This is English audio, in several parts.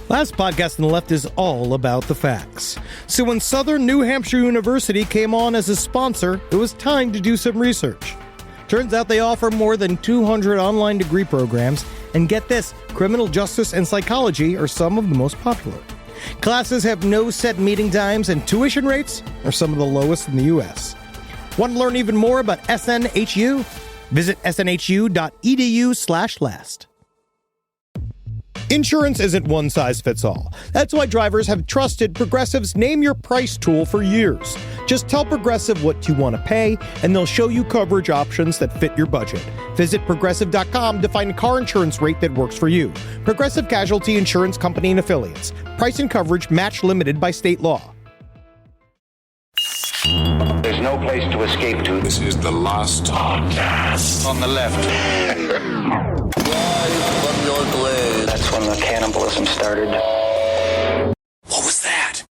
Last podcast on the left is all about the facts. So when Southern New Hampshire University came on as a sponsor, it was time to do some research. Turns out they offer more than 200 online degree programs, and get this, criminal justice and psychology are some of the most popular. Classes have no set meeting times, and tuition rates are some of the lowest in the U.S. Want to learn even more about SNHU? Visit snhu.edu/last. Insurance isn't one size fits all. That's why drivers have trusted Progressive's Name Your Price tool for years. Just tell Progressive what you want to pay, and they'll show you coverage options that fit your budget. Visit Progressive.com to find a car insurance rate that works for you. Progressive Casualty Insurance Company and Affiliates. Price and coverage match limited by state law. There's no place to escape to. This is the last podcast. On the left. Rise from your grave. That's when the cannibalism started. What was that?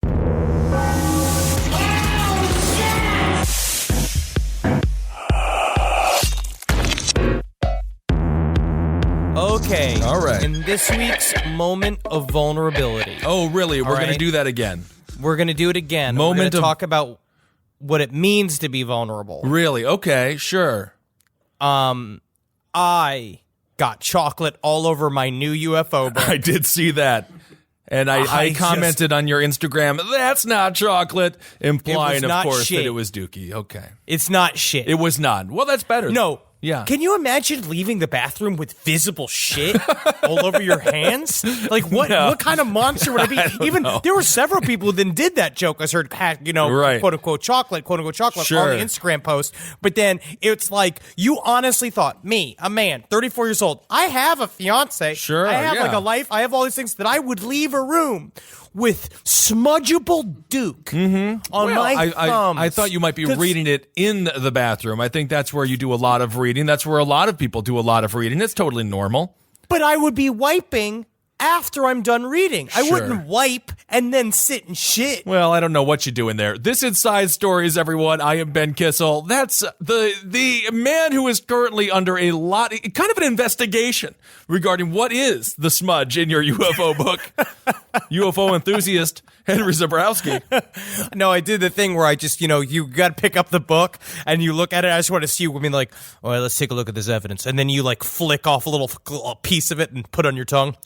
Okay. All right. In this week's moment of vulnerability. Oh, really? We're going right. to do that again. We're going to do it again. We're going to talk about what it means to be vulnerable. Really? Okay, sure. I got chocolate all over my new UFO book. I did see that. And I commented on your Instagram, that's not chocolate, implying, of course, that it was Dookie. Okay. It's not shit. It was not. Well, that's better. No. Yeah. Can you imagine leaving the bathroom with visible shit all over your hands? Like, what kind of monster would I be? There were several people who then did that joke. I heard, right. quote unquote chocolate sure. on the Instagram post. But then it's like, you honestly thought, me, a man, 34 years old, I have a fiance. Sure. I have like a life. I have all these things that I would leave a room with smudgeable Duke on my thumbs. I thought you might be reading it in the bathroom. I think that's where you do a lot of reading. That's where a lot of people do a lot of reading. It's totally normal. But I would be wiping after I'm done reading. I wouldn't wipe and then sit and shit. Well, I don't know what you do in there. This is Side Stories, everyone. I am Ben Kissel. That's the man who is currently under kind of an investigation regarding what is the smudge in your UFO book. UFO enthusiast Henry Zabrowski. No, I did the thing where I just, you got to pick up the book and you look at it. I just want to see, like, all right, let's take a look at this evidence. And then you like flick off a little piece of it and put on your tongue.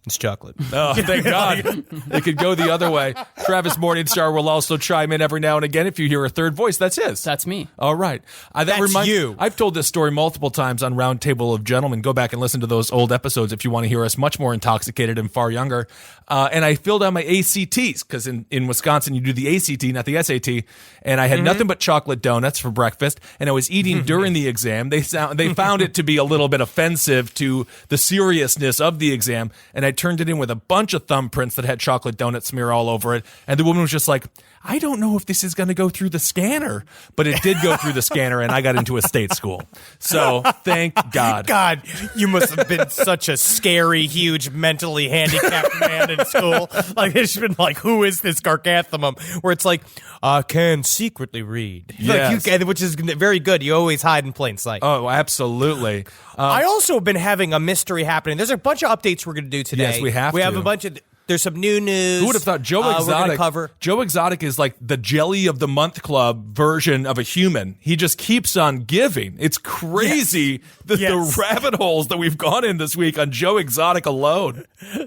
It's chocolate. Oh, thank God. It could go the other way. Travis Morningstar will also chime in every now and again. If you hear a third voice, that's his. That's me. All right. That's you. I've told this story multiple times on Roundtable of Gentlemen. Go back and listen to those old episodes if you want to hear us much more intoxicated and far younger. And I filled out my ACTs, because in Wisconsin you do the ACT, not the SAT. And I had nothing but chocolate donuts for breakfast, and I was eating during the exam. They found it to be a little bit offensive to the seriousness of the exam, and I turned it in with a bunch of thumbprints that had chocolate donut smear all over it. And the woman was just like, I don't know if this is going to go through the scanner, but it did go through the scanner, and I got into a state school. So thank God. God, you must have been such a scary, huge, mentally handicapped man in school. Like, it's been like, who is this garganthumum? Where it's like, I can secretly read. Yes. Like which is very good. You always hide in plain sight. Oh, absolutely. I also have been having a mystery happening. There's a bunch of updates we're going to do today. Yes, we have a bunch of... There's some new news. Who would have thought Joe Exotic? Joe Exotic is like the Jelly of the Month Club version of a human. He just keeps on giving. It's crazy the rabbit holes that we've gone in this week on Joe Exotic alone.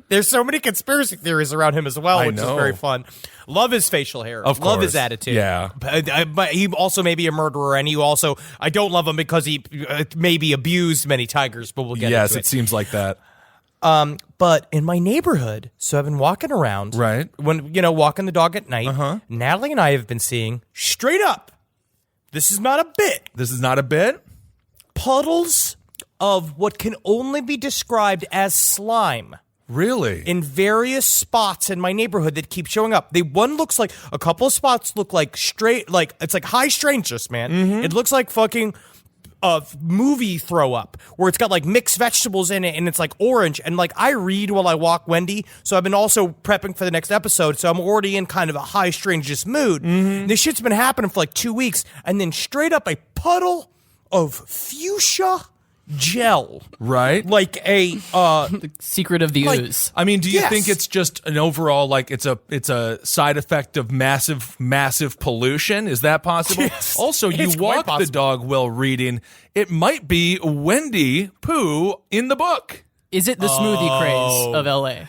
There's so many conspiracy theories around him as well, which is very fun. Love his facial hair. Of course. Love his attitude. Yeah. But he also may be a murderer, and I don't love him because he maybe abused many tigers, but we'll get into it. Yes, it seems like that. But in my neighborhood, so I've been walking around. Right. When, walking the dog at night. Natalie and I have been seeing, straight up, this is not a bit. This is not a bit? Puddles of what can only be described as slime. Really? In various spots in my neighborhood that keep showing up. One looks like, a couple of spots look like straight, like, it's like high strangeness, man. Mm-hmm. It looks like fucking... movie throw up where it's got like mixed vegetables in it and it's like orange, and like I read while I walk Wendy, so I've been also prepping for the next episode, so I'm already in kind of a high strangeness mood. This shit's been happening for like 2 weeks, and then straight up a puddle of fuchsia gel. Right. Like a Secret of the ooze. I mean, do you Yes. think it's just an overall, like, it's a side effect of massive pollution? Is that possible? Yes. Also, you It's quite walk the possible. dog while reading. It might be Wendy Pooh in the book. Is it the smoothie craze of LA?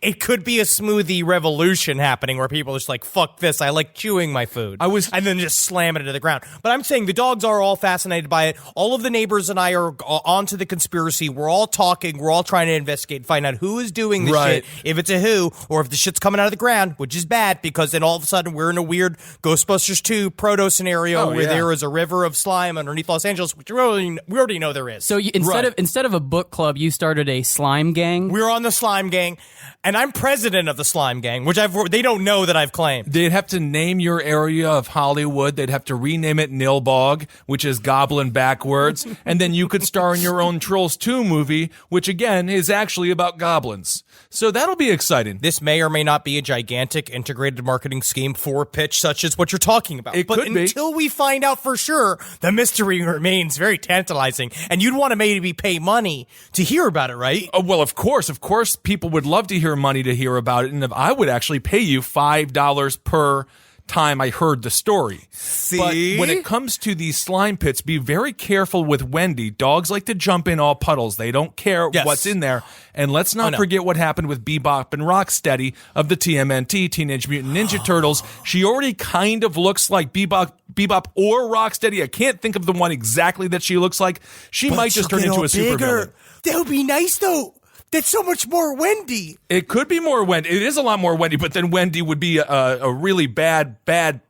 It could be a smoothie revolution happening where people are just like, fuck this, I like chewing my food. And then just slam it into the ground. But I'm saying the dogs are all fascinated by it. All of the neighbors and I are onto the conspiracy. We're all talking. We're all trying to investigate and find out who is doing this Right. shit. If it's a who, or if the shit's coming out of the ground, which is bad because then all of a sudden we're in a weird Ghostbusters 2 proto scenario where there is a river of slime underneath Los Angeles, which we already know there is. So instead of a book club, you started a slime gang. We're on the slime gang, and I'm president of the slime gang, which they don't know that I've claimed. They'd have to name your area of Hollywood. They'd have to rename it Nilbog, which is goblin backwards. And then you could star in your own Trolls 2 movie, which again is actually about goblins. So that'll be exciting. This may or may not be a gigantic integrated marketing scheme for pitch such as what you're talking about. It but could be. until we find out for sure, the mystery remains very tantalizing. And you'd want to maybe pay money to hear about it, right? Oh, well, of course, people would love to hear money to hear about it. And if I would actually pay you $5 per time I heard the story. See? But when it comes to these slime pits, be very careful with Wendy. Dogs like to jump in all puddles. They don't care what's in there. And let's not forget what happened with Bebop and Rocksteady of the TMNT, Teenage Mutant Ninja Turtles. She already kind of looks like Bebop or Rocksteady. I can't think of the one exactly that she looks like. She might just turn into a supervillain. That would be nice, though. That's so much more Wendy. It could be more Wendy. It is a lot more Wendy, but then Wendy would be a really bad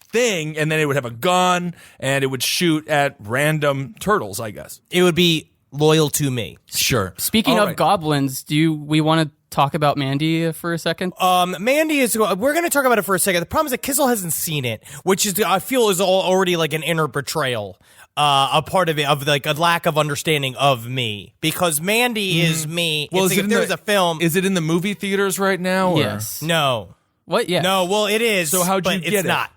thing, and then it would have a gun, and it would shoot at random turtles, I guess. It would be loyal to me. Sure. Speaking of goblins, we want to talk about Mandy for a second? Mandy is. We're going to talk about it for a second. The problem is that Kissel hasn't seen it, which is I feel is already like an inner betrayal. A part of it, of like a lack of understanding of me, because Mandy is me. Well, if there's a film, is it in the movie theaters right now? Or? Yes. No. What? Yeah. No. Well, it is. So how'd you but get it's it? not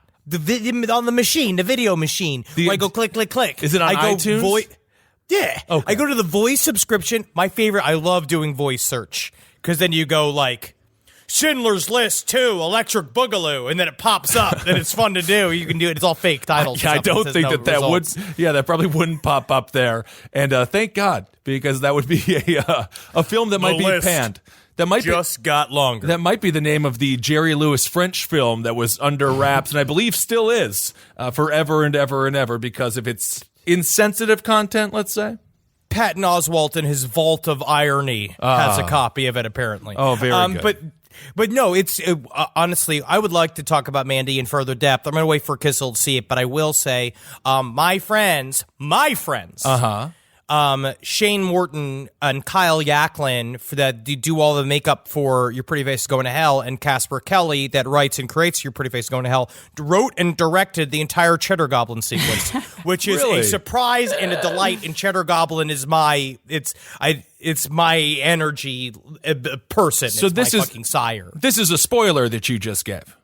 on the machine, the video machine. Where I go click, click, click. Is it on iTunes? Yeah. Okay. I go to the voice subscription. My favorite. I love doing voice search because then you go like Schindler's List 2, Electric Boogaloo, and then it pops up, and it's fun to do. You can do it. It's all fake titles. I don't think that would. Yeah, that probably wouldn't pop up there. And thank God, because that would be a film that might be list panned. That might got longer. That might be the name of the Jerry Lewis French film that was under wraps, and I believe still is forever and ever and ever because of its insensitive content. Let's say. Patton Oswalt in his vault of irony has a copy of it, apparently. Oh, very good. But no, it's honestly, I would like to talk about Mandy in further depth. I'm going to wait for Kissel to see it, but I will say, my friends, Shane Morton and Kyle Yacklin that do all the makeup for Your Pretty Face is Going to Hell, and Casper Kelly that writes and creates Your Pretty Face is Going to Hell, wrote and directed the entire Cheddar Goblin sequence, which is a surprise and a delight. And Cheddar Goblin is it's my energy person. So it's my fucking sire. This is a spoiler that you just gave.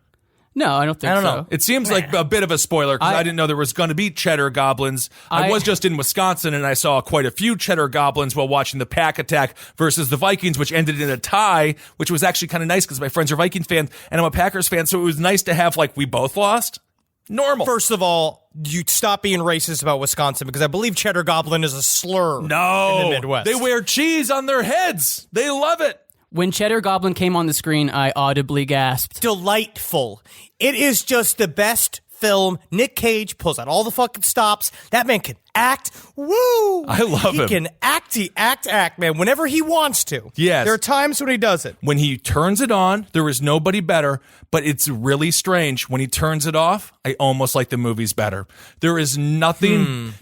No, I don't think so. I don't know. It seems like a bit of a spoiler because I didn't know there was going to be cheddar goblins. I was just in Wisconsin and I saw quite a few cheddar goblins while watching the Pack Attack versus the Vikings, which ended in a tie, which was actually kind of nice because my friends are Vikings fans and I'm a Packers fan. So it was nice to have we both lost. Normal. First of all, you stop being racist about Wisconsin because I believe cheddar goblin is a slur in the Midwest. They wear cheese on their heads. They love it. When Cheddar Goblin came on the screen, I audibly gasped. Delightful. It is just the best film. Nick Cage pulls out all the fucking stops. That man can act. Woo! I love him. He can act. He act, man, whenever he wants to. Yes. There are times when he does it. When he turns it on, there is nobody better, but it's really strange. When he turns it off, I almost like the movies better. There is nothing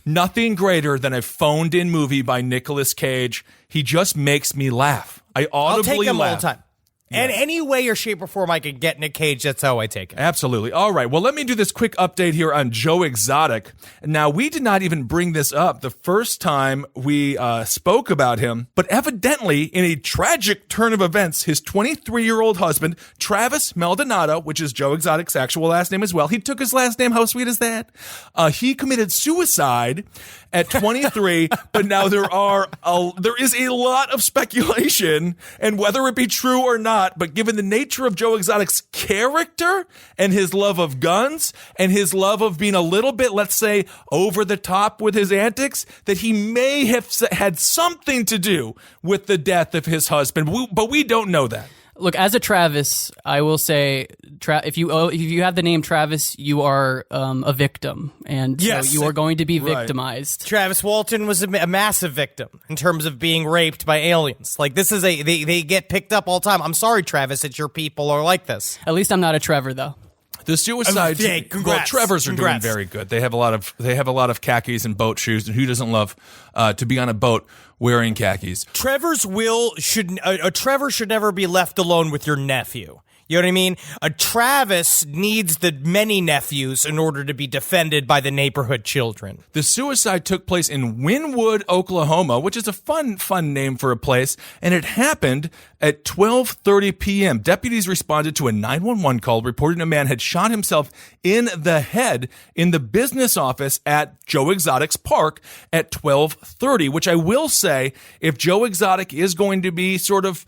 greater than a phoned-in movie by Nicolas Cage. He just makes me laugh. I audibly I'll take him laugh. all the time. And any way or shape or form I can get Nick Cage, that's how I take it. Absolutely. All right. Well, let me do this quick update here on Joe Exotic. Now, we did not even bring this up the first time we spoke about him, but evidently, in a tragic turn of events, his 23-year-old husband, Travis Maldonado, which is Joe Exotic's actual last name as well, he took his last name. How sweet is that? He committed suicide, at 23, but now there is a lot of speculation, and whether it be true or not, but given the nature of Joe Exotic's character and his love of guns and his love of being a little bit, let's say, over the top with his antics, that he may have had something to do with the death of his husband, but we don't know that. Look, as a Travis, I will say, if you have the name Travis, you are a victim, and Yes. so you are going to be Right. victimized. Travis Walton was a massive victim in terms of being raped by aliens. Like, this is they get picked up all the time. I'm sorry, Travis, that your people are like this. At least I'm not a Trevor, though. The suicide. Yeah, congrats. Well, Trevor's are Congrats. doing very good. They have a lot of khakis and boat shoes, and who doesn't love to be on a boat wearing khakis? Trevor should never be left alone with your nephew. You know what I mean? A Travis needs the many nephews in order to be defended by the neighborhood children. The suicide took place in Wynwood, Oklahoma, which is a fun name for a place, and it happened at 12:30 p.m. Deputies responded to a 911 call reporting a man had shot himself in the head in the business office at Joe Exotic's park at 12:30, which I will say, if Joe Exotic is going to be sort of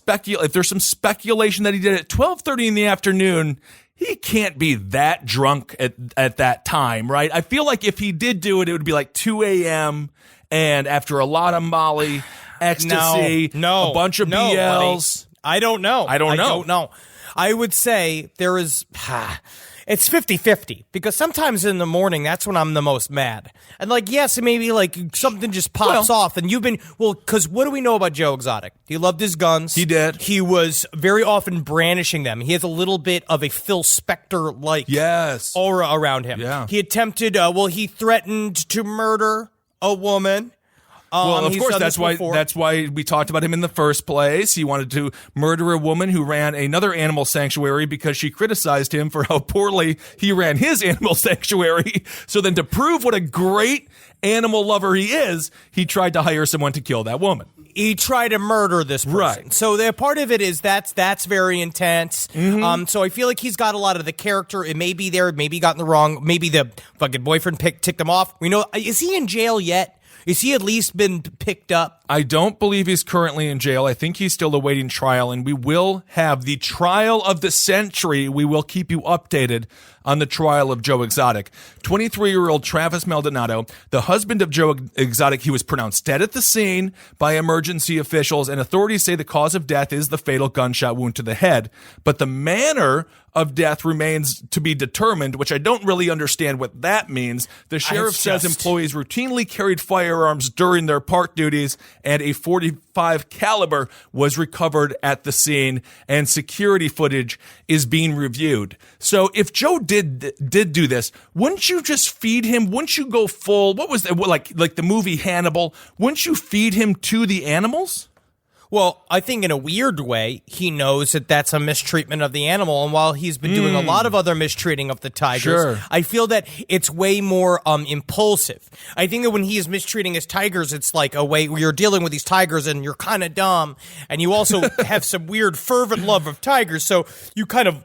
if there's some speculation that he did it at 12:30 in the afternoon, he can't be that drunk at that time, right? I feel like if he did do it, it would be like 2 a.m. and after a lot of Molly, ecstasy, no, a bunch of no, BLs. buddy. I don't know. I don't know. I would say there is... It's 50-50 because sometimes in the morning, that's when I'm the most mad. And like, yes, maybe like something just pops off and because what do we know about Joe Exotic? He loved his guns. He did. He was very often brandishing them. He has a little bit of a Phil Spector-like aura around him. Yeah. He attempted, he threatened to murder a woman. Well, of He's course, done that's this before. why we talked about him in the first place. He wanted to murder a woman who ran another animal sanctuary because she criticized him for how poorly he ran his animal sanctuary. So then to prove what a great animal lover he is, he tried to hire someone to kill that woman. He tried to murder this person. Right. So the part of it is that's very intense. So I feel like he's got a lot of the character. It may be there, maybe gotten the wrong, maybe the fucking boyfriend ticked him off. We know, is he in jail yet? Is he at least been picked up? I don't believe he's currently in jail. I think he's still awaiting trial, and we will have the trial of the century. We will keep you updated on the trial of Joe Exotic. 23-year-old Travis Maldonado, the husband of Joe Exotic, he was pronounced dead at the scene by emergency officials, and authorities say the cause of death is the fatal gunshot wound to the head. But the manner of death remains to be determined, which I don't really understand what that means. The sheriff says employees routinely carried firearms during their park duties, and a .45 caliber was recovered at the scene, and security footage is being reviewed. So if Joe did do this, wouldn't you just feed him? Wouldn't you go full? What was that, like the movie Hannibal? Wouldn't you feed him to the animals? Well, I think in a weird way, he knows that that's a mistreatment of the animal. And while he's been doing a lot of other mistreating of the tigers, I feel that it's way more impulsive. I think that when he is mistreating his tigers, it's like a way where you're dealing with these tigers and you're kind of dumb. And you also have some weird fervent love of tigers. So you kind of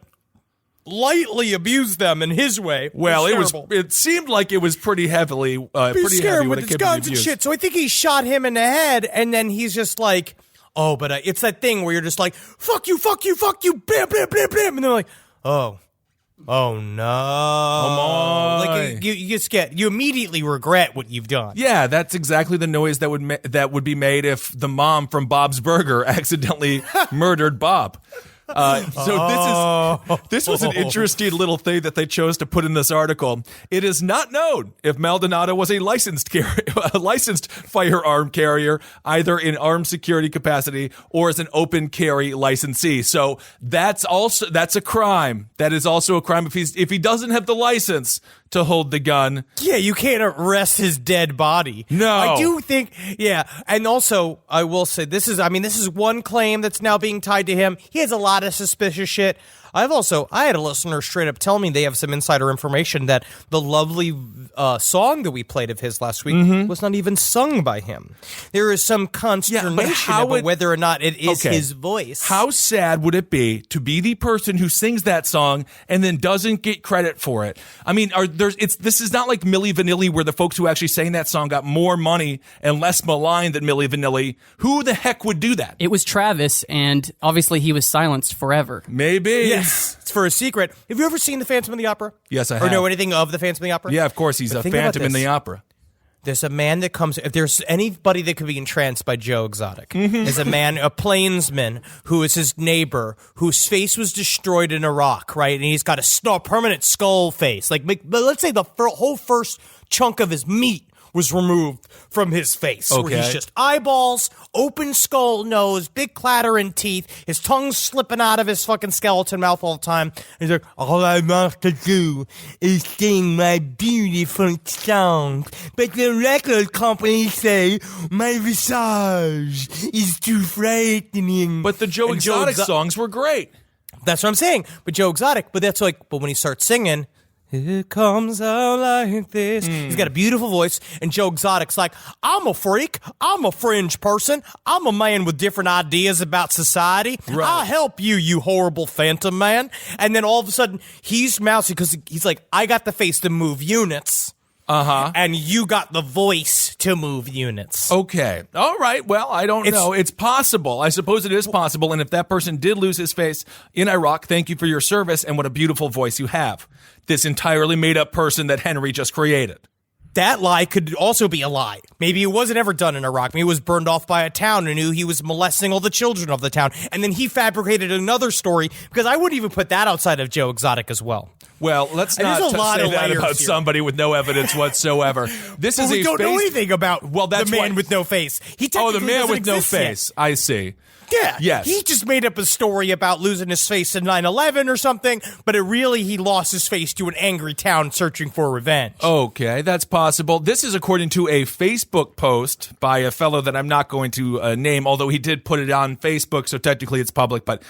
lightly abuse them in his way. Well, it seemed like it was pretty heavily, pretty heavy with his guns and shit. So I think he shot him in the head, and then he's just like, oh, but it's that thing where you're just like, fuck you, fuck you, fuck you, blam, blam, blam, blam. And they're like, oh no. Come on. Like you immediately regret what you've done. Yeah, that's exactly the noise that would be made if the mom from Bob's Burger accidentally murdered Bob. So this was an interesting little thing that they chose to put in this article. It is not known if Maldonado was a licensed firearm carrier, either in armed security capacity or as an open carry licensee. So that's a crime. That is also a crime if he doesn't have the license to hold the gun. Yeah, you can't arrest his dead body. No. I do think, yeah. And also, I will say, this is one claim that's now being tied to him. He has a lot of suspicious shit. I had a listener straight up tell me they have some insider information that the lovely song that we played of his last week was not even sung by him. There is some consternation about whether or not it is his voice. How sad would it be to be the person who sings that song and then doesn't get credit for it? I mean, this is not like Milli Vanilli, where the folks who actually sang that song got more money and less maligned than Milli Vanilli. Who the heck would do that? It was Travis, and obviously he was silenced forever. Maybe. Yes, it's for a secret. Have you ever seen the Phantom of the Opera? Yes, I have. Or know anything of the Phantom of the Opera? Yeah, of course. He's a Phantom in the Opera. There's a man that comes. If there's anybody that could be entranced by Joe Exotic, is a man, a plainsman who is his neighbor, whose face was destroyed in Iraq, right? And he's got a permanent skull face. Like, but let's say the whole first chunk of his meat was removed from his face. Okay. Where he's just eyeballs, open skull, nose, big clattering teeth, his tongue's slipping out of his fucking skeleton mouth all the time. He's like, all I want to do is sing my beautiful song. But the record company say my visage is too frightening. But the Joe Exotic songs were great. That's what I'm saying. But Joe Exotic, but when he starts singing, it comes out like this. He's got a beautiful voice, and Joe Exotic's like, I'm a freak. I'm a fringe person. I'm a man with different ideas about society. Right. I'll help you, you horrible phantom man. And then all of a sudden, he's mousy because he's like, I got the face to move units. And you got the voice to move units. Okay. All right. Well, I don't know. It's possible. I suppose it is possible. And if that person did lose his face in Iraq, thank you for your service, and what a beautiful voice you have. This entirely made-up person that Henry just created. That lie could also be a lie. Maybe it wasn't ever done in Iraq. Maybe it was burned off by a town and knew he was molesting all the children of the town. And then he fabricated another story, because I wouldn't even put that outside of Joe Exotic as well. Well, let's not say that about somebody with no evidence whatsoever. We don't know anything about the man with no face. The man with no face. I see. Yeah. Yes. He just made up a story about losing his face in 9/11 or something, but he lost his face to an angry town searching for revenge. Okay, that's possible. This is according to a Facebook post by a fellow that I'm not going to name, although he did put it on Facebook, so technically it's public, but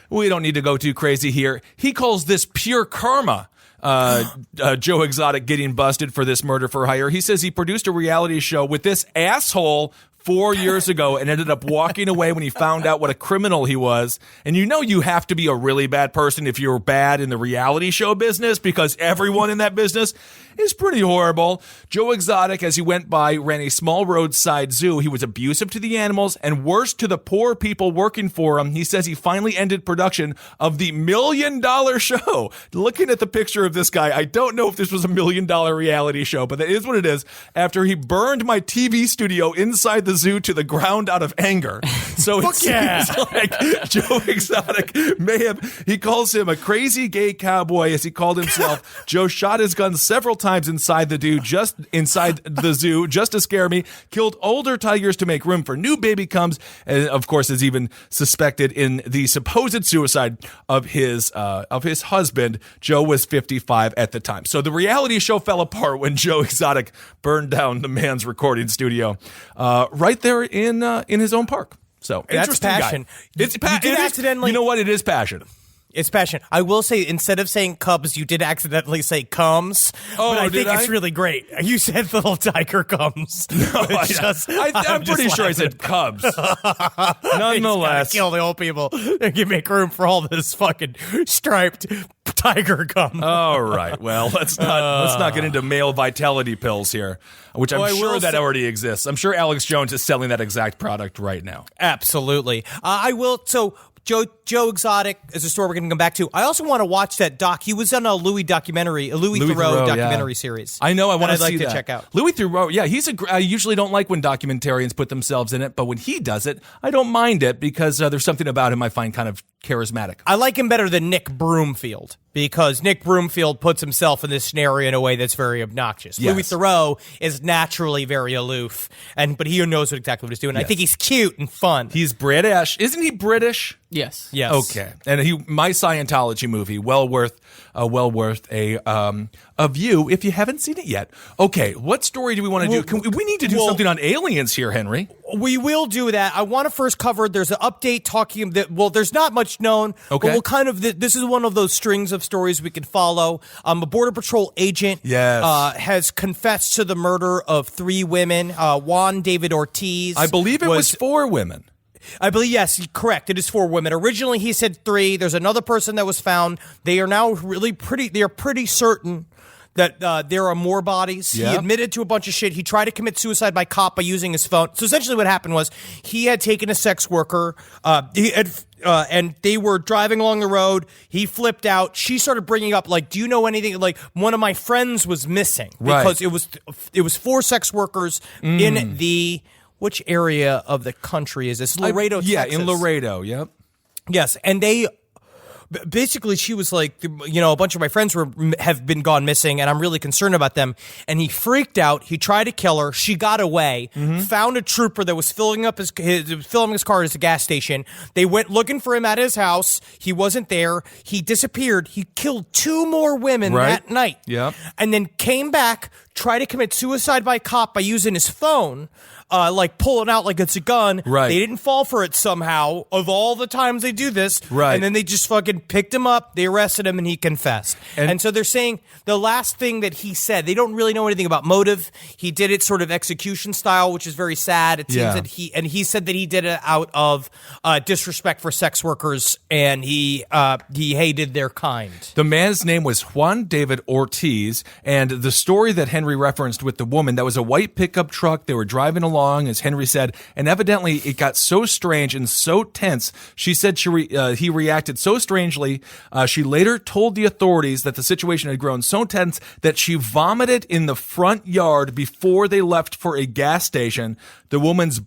we don't need to go too crazy here. He calls this pure karma. Joe Exotic getting busted for this murder for hire. He says he produced a reality show with this asshole 4 years ago and ended up walking away when he found out what a criminal he was. And you have to be a really bad person if you're bad in the reality show business, because everyone in that business is pretty horrible. Joe Exotic, as he went by, ran a small roadside zoo. He was abusive to the animals and worse to the poor people working for him. He says he finally ended production of the $1 million show. Looking at the picture of this guy, I don't know if this was $1 million reality show, but that is what it is. After he burned my TV studio inside the zoo to the ground out of anger. So it seems like Joe Exotic he calls him a crazy gay cowboy, as he called himself. Joe shot his gun several times inside the zoo, just to scare me, killed older tigers to make room for new baby cubs, and of course is even suspected in the supposed suicide of his husband. Joe was 55 at the time. So the reality show fell apart when Joe Exotic burned down the man's recording studio, right there in his own park. So that's passion. It's passion. You know what? It is passion. It's passion. I will say, instead of saying cubs, you did accidentally say cums. Oh, but I think it's really great. You said little tiger cums. No, I'm pretty sure I said cubs. Nonetheless, kill the old people and you make room for all this fucking striped tiger cum. All right. Well, let's not get into male vitality pills here, which I'm sure that already exists. I'm sure Alex Jones is selling that exact product right now. Absolutely. I will. So Joe Exotic is a story we're going to come back to. I also want to watch that doc. He was on a Louis Theroux documentary series. I know. I want to see like that. To check out. Louis Theroux. Yeah, I usually don't like when documentarians put themselves in it, but when he does it, I don't mind it, because there's something about him I find kind of charismatic. I like him better than Nick Broomfield. because Nick Broomfield puts himself in this scenario in a way that's very obnoxious. Yes. Louis Theroux is naturally very aloof, but he knows exactly what he's doing. Yes. I think he's cute and fun. He's British. Isn't he British? Yes. Yes. Okay. And my Scientology movie, well worth a view if you haven't seen it yet. Okay, what story do we want to do? We need to do something on aliens here, Henry. We will do that. I want to first cover, there's an update talking that, there's not much known. Okay. But we'll kind of, this is one of those strings of stories we can follow. A Border Patrol agent has confessed to the murder of 3 women. Juan David Ortiz. I believe it was 4 women. I believe, yes, correct. It is 4 women. Originally, he said 3. There's another person that was found. They are now they are pretty certain that there are more bodies. Yeah. He admitted to a bunch of shit. He tried to commit suicide by cop by using his phone. So essentially what happened was he had taken a sex worker, and they were driving along the road. He flipped out. She started bringing up, like, do you know anything? Like, one of my friends was missing. Right. Because it was 4 sex workers in the... Which area of the country is this? Laredo, Texas. Yeah, in Laredo, yep. Yes, and they... Basically, she was like, a bunch of my friends have been gone missing, and I'm really concerned about them. And he freaked out. He tried to kill her. She got away. Found a trooper that was filling his car at a gas station. They went looking for him at his house. He wasn't there. He disappeared. He killed 2 more women that night. Yep. And then came back, tried to commit suicide by cop by using his phone. Like pulling out like it's a gun. Right. They didn't fall for it somehow. Of all the times they do this. Right. And then they just fucking picked him up. They arrested him and he confessed. And so they're saying the last thing that he said, they don't really know anything about motive. He did it sort of execution style, which is very sad. It seems that he said that he did it out of disrespect for sex workers, and he hated their kind. The man's name was Juan David Ortiz, and the story that Henry referenced with the woman, that was a white pickup truck. They were driving along, as Henry said, and evidently it got so strange and so tense. She said he reacted so strangely. She later told the authorities that the situation had grown so tense that she vomited in the front yard before they left for a gas station. The woman's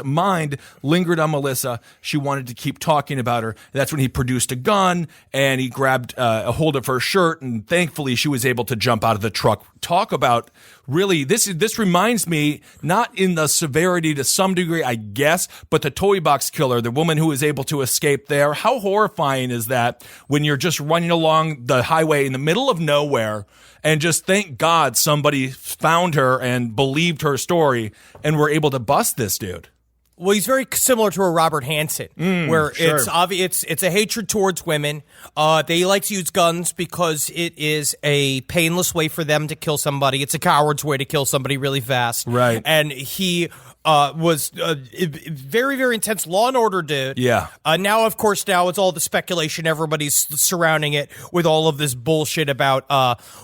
mind lingered on Melissa. She wanted to keep talking about her. That's when he produced a gun and he grabbed a hold of her shirt, and thankfully she was able to jump out of the truck. Talk about really, this reminds me, not in the severity to some degree, I guess, but the Toy Box Killer, the woman who was able to escape there. How horrifying is that when you're just running along the highway in the middle of nowhere, and just thank God somebody found her and believed her story and were able to bust this dude. Well, he's very similar to a Robert Hansen, where it's obvious it's a hatred towards women. They like to use guns because it is a painless way for them to kill somebody. It's a coward's way to kill somebody really fast. Right. And he was very, very intense Law and Order dude. Yeah. Now, of course, it's all the speculation. Everybody's surrounding it with all of this bullshit about,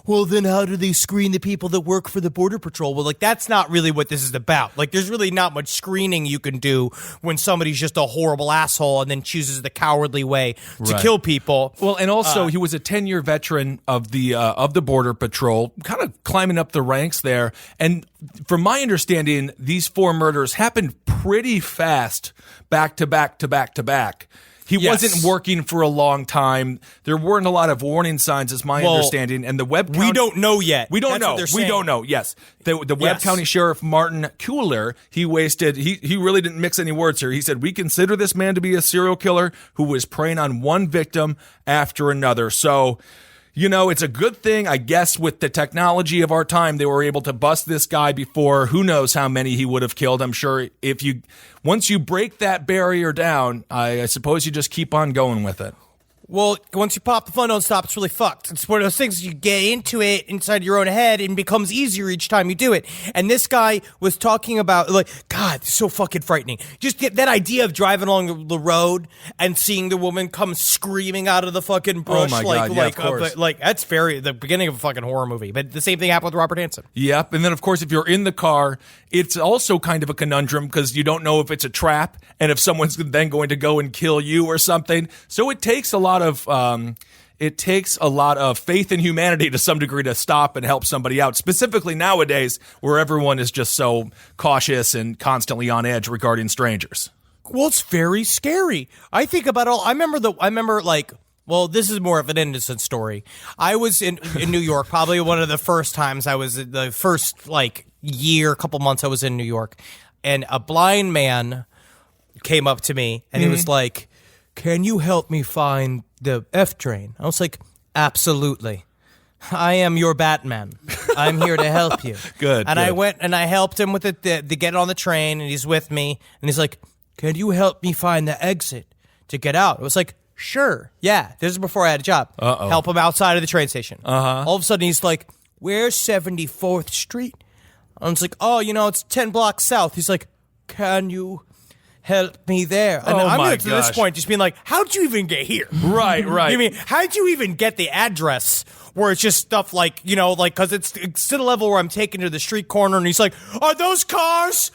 well, then how do they screen the people that work for the Border Patrol? Well, like, that's not really what this is about. Like, there's really not much screening you can do when somebody's just a horrible asshole and then chooses the cowardly way to kill people. Well, and also he was a 10-year veteran of the Border Patrol, kind of climbing up the ranks there. And from my understanding, these 4 murders happened pretty fast, back to back to back to back. He wasn't working for a long time. There weren't a lot of warning signs, is my understanding. And the Webb County... We don't know yet. We don't That's know. what they're We saying. don't know, yes. The Webb County Sheriff Martin Kuhler, he really didn't mix any words here. He said, we consider this man to be a serial killer who was preying on one victim after another. So... it's a good thing, I guess, with the technology of our time, they were able to bust this guy before who knows how many he would have killed. I'm sure once you break that barrier down, I suppose you just keep on going with it. Well, once you pop the fun don't stop, it's really fucked. It's one of those things you get into it inside your own head and it becomes easier each time you do it. And this guy was talking about, like, God, it's so fucking frightening. Just get that idea of driving along the road and seeing the woman come screaming out of the fucking brush. Oh my God, yeah, of course. Like, that's the beginning of a fucking horror movie. But the same thing happened with Robert Hansen. Yep. And then, of course, if you're in the car, it's also kind of a conundrum because you don't know if it's a trap and if someone's then going to go and kill you or something. So it takes a lot of faith in humanity to some degree to stop and help somebody out, specifically nowadays where everyone is just so cautious and constantly on edge regarding strangers. Well, it's very scary. I think about I remember Well, this is more of an innocent story. I was in New York, probably one of the first times I was, the first year, couple months I was in New York, and a blind man came up to me and he was like, "Can you help me find the F train?" I was like, "Absolutely. I am your Batman. I'm here to help you." Good. And I went and I helped him with it to get on the train, and he's with me, and he's like, "Can you help me find the exit to get out?" I was like, "Sure, yeah." This is before I had a job. Help him outside of the train station. All of a sudden, he's like, "Where's 74th Street?" I was like, "Oh, it's 10 blocks south." He's like, "Can you help me there?" And I'm my at this gosh. point just being like, how'd you even get here? Right. I mean, how'd you even get the address where it's just stuff like, because it's to the level where I'm taken to the street corner and he's like, "Are those cars?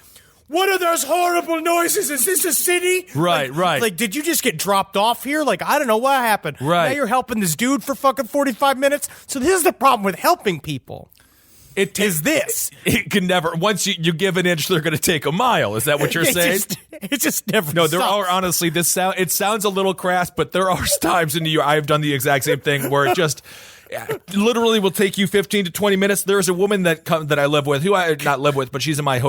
What are those horrible noises? Is this a city?" Right. Like, did you just get dropped off here? Like, I don't know what happened. Right. Now you're helping this dude for fucking 45 minutes? So this is the problem with helping people. It can never, once you give an inch, they're going to take a mile. Is that what you're saying? It just never No, there stops. are, honestly, it sounds a little crass, but there are times in New York, I've done the exact same thing where it just literally will take you 15 to 20 minutes. There's a woman that I live with, who I not live with, but she's in my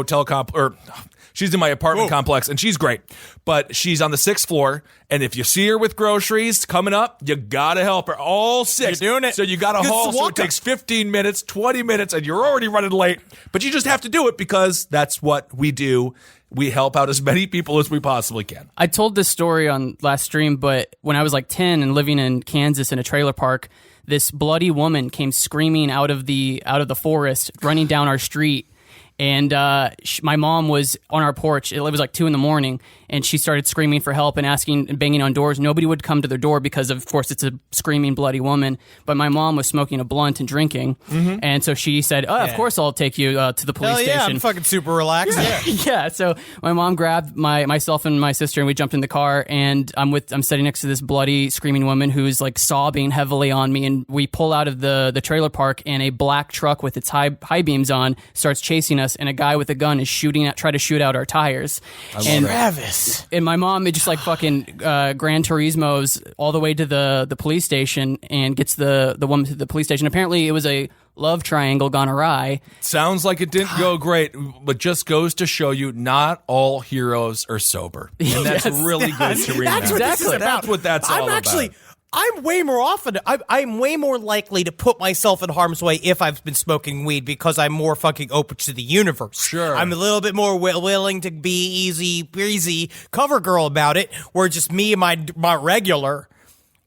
she's in my apartment complex, and she's great. But she's on the 6th floor, and if you see her with groceries coming up, you gotta help her. All 6. You're doing it. So you gotta haul, so it takes 15 minutes, 20 minutes, and you're already running late. But you just have to do it because that's what we do. We help out as many people as we possibly can. I told this story on last stream, but when I was like 10 and living in Kansas in a trailer park, this bloody woman came screaming out of the forest, running down our street. And my mom was on our porch. It was like 2 a.m, and she started screaming for help and asking and banging on doors. Nobody would come to their door because, of course, it's a screaming bloody woman. But my mom was smoking a blunt and drinking, and so she said, "Of course, I'll take you to the police Hell yeah, station." I'm fucking super relaxed. Yeah. Yeah, so my mom grabbed myself and my sister, and we jumped in the car, and I'm sitting next to this bloody, screaming woman who's like sobbing heavily on me, and we pull out of the trailer park, and a black truck with its high beams on starts chasing us, and a guy with a gun is try to shoot out our tires. Travis. And my mom, it just like fucking Gran Turismo's all the way to the police station and gets the woman to the police station. Apparently, it was a love triangle gone awry. Sounds like it didn't go great, but just goes to show you not all heroes are sober. And that's really good to read. That's what this is about. That's what that's all about. I'm way more often. I'm way more likely to put myself in harm's way if I've been smoking weed because I'm more fucking open to the universe. Sure. I'm a little bit more willing to be easy breezy cover girl about it. Where just me and my regular,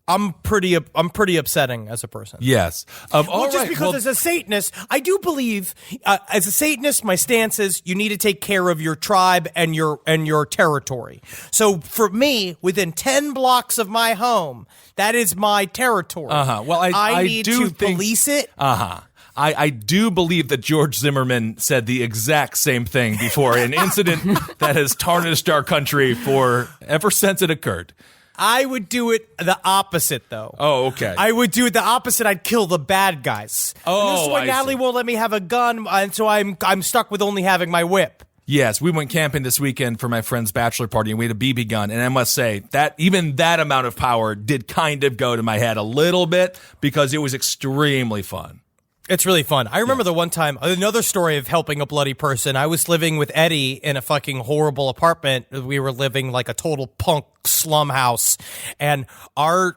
I'm pretty upsetting as a person. Yes. Because as a Satanist, I do believe, as a Satanist, my stance is you need to take care of your tribe and your territory. So for me, within 10 blocks of my home, that is my territory. Well, I need to police it. I do believe that George Zimmerman said the exact same thing before an incident that has tarnished our country ever since it occurred. I would do it the opposite, though. Oh, okay. I would do it the opposite. I'd kill the bad guys. Oh, and this is why I Natalie see. won't let me have a gun, and so I'm stuck with only having my whip. Yes, we went camping this weekend for my friend's bachelor party, and we had a BB gun. And I must say that even that amount of power did kind of go to my head a little bit because it was extremely fun. It's really fun. I remember the one time, another story of helping a bloody person. I was living with Eddie in a fucking horrible apartment. We were living like a total punk slum house. And our